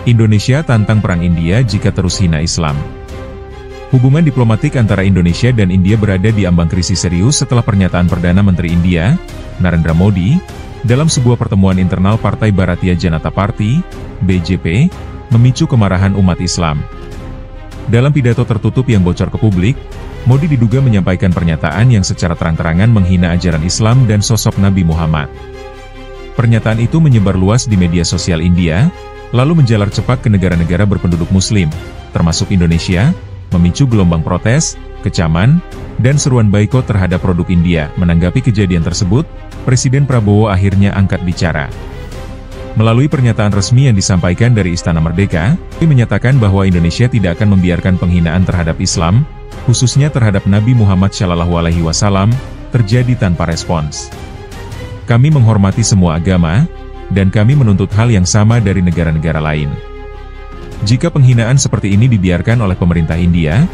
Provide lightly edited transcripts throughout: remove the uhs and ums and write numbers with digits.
Indonesia tantang perang India jika terus hina Islam. Hubungan diplomatik antara Indonesia dan India berada di ambang krisis serius setelah pernyataan Perdana Menteri India, Narendra Modi, dalam sebuah pertemuan internal Partai Bharatiya Janata Party, BJP, memicu kemarahan umat Islam. Dalam pidato tertutup yang bocor ke publik, Modi diduga menyampaikan pernyataan yang secara terang-terangan menghina ajaran Islam dan sosok Nabi Muhammad. Pernyataan itu menyebar luas di media sosial India, lalu menjalar cepat ke negara-negara berpenduduk Muslim, termasuk Indonesia, memicu gelombang protes, kecaman, dan seruan boikot terhadap produk India. Menanggapi kejadian tersebut, Presiden Prabowo akhirnya angkat bicara. Melalui pernyataan resmi yang disampaikan dari Istana Merdeka, dia menyatakan bahwa Indonesia tidak akan membiarkan penghinaan terhadap Islam, khususnya terhadap Nabi Muhammad SAW, terjadi tanpa respons. Kami menghormati semua agama, dan kami menuntut hal yang sama dari negara-negara lain. Jika penghinaan seperti ini dibiarkan oleh pemerintah India,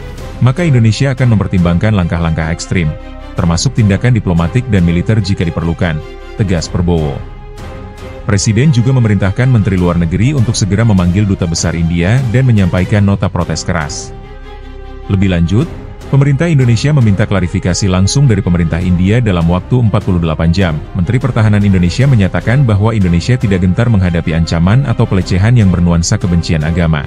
maka Indonesia akan mempertimbangkan langkah-langkah ekstrim, termasuk tindakan diplomatik dan militer jika diperlukan, tegas Prabowo. Presiden juga memerintahkan Menteri Luar Negeri untuk segera memanggil Duta Besar India dan menyampaikan nota protes keras. Lebih lanjut, pemerintah Indonesia meminta klarifikasi langsung dari pemerintah India dalam waktu 48 jam. Menteri Pertahanan Indonesia menyatakan bahwa Indonesia tidak gentar menghadapi ancaman atau pelecehan yang bernuansa kebencian agama.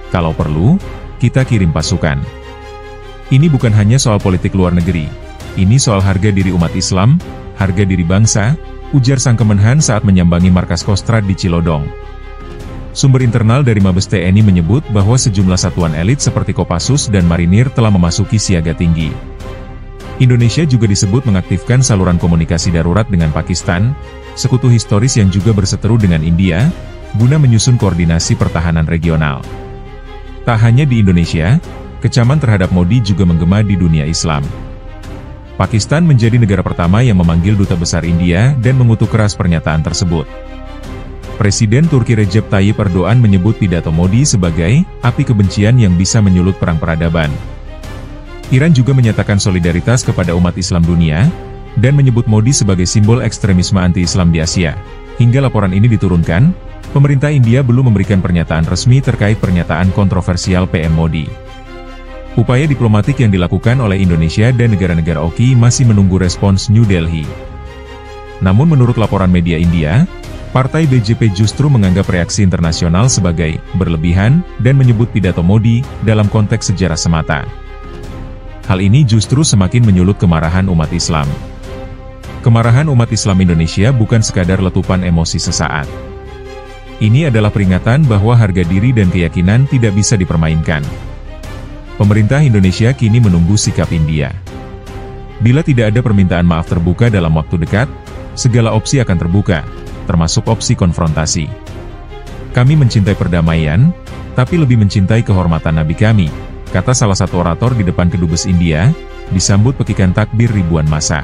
Kalau perlu, kita kirim pasukan. Ini bukan hanya soal politik luar negeri. Ini soal harga diri umat Islam, harga diri bangsa, ujar Sang Kemenhan saat menyambangi markas Kostrad di Cilodong. Sumber internal dari Mabes TNI menyebut bahwa sejumlah satuan elit seperti Kopassus dan Marinir telah memasuki siaga tinggi. Indonesia juga disebut mengaktifkan saluran komunikasi darurat dengan Pakistan, sekutu historis yang juga berseteru dengan India, guna menyusun koordinasi pertahanan regional. Tak hanya di Indonesia, kecaman terhadap Modi juga menggema di dunia Islam. Pakistan menjadi negara pertama yang memanggil Duta Besar India dan mengutuk keras pernyataan tersebut. Presiden Turki Recep Tayyip Erdogan menyebut pidato Modi sebagai api kebencian yang bisa menyulut perang peradaban. Iran juga menyatakan solidaritas kepada umat Islam dunia, dan menyebut Modi sebagai simbol ekstremisme anti-Islam di Asia. Hingga laporan ini diturunkan, pemerintah India belum memberikan pernyataan resmi terkait pernyataan kontroversial PM Modi. Upaya diplomatik yang dilakukan oleh Indonesia dan negara-negara OKI masih menunggu respons New Delhi. Namun menurut laporan media India, Partai BJP justru menganggap reaksi internasional sebagai berlebihan dan menyebut pidato Modi dalam konteks sejarah semata. Hal ini justru semakin menyulut kemarahan umat Islam. Kemarahan umat Islam Indonesia bukan sekadar letupan emosi sesaat. Ini adalah peringatan bahwa harga diri dan keyakinan tidak bisa dipermainkan. Pemerintah Indonesia kini menunggu sikap India. Bila tidak ada permintaan maaf terbuka dalam waktu dekat, segala opsi akan terbuka, termasuk opsi konfrontasi. Kami mencintai perdamaian, tapi lebih mencintai kehormatan Nabi kami, kata salah satu orator di depan Kedubes India, disambut pekikan takbir ribuan massa.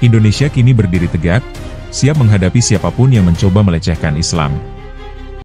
Indonesia kini berdiri tegak, siap menghadapi siapapun yang mencoba melecehkan Islam.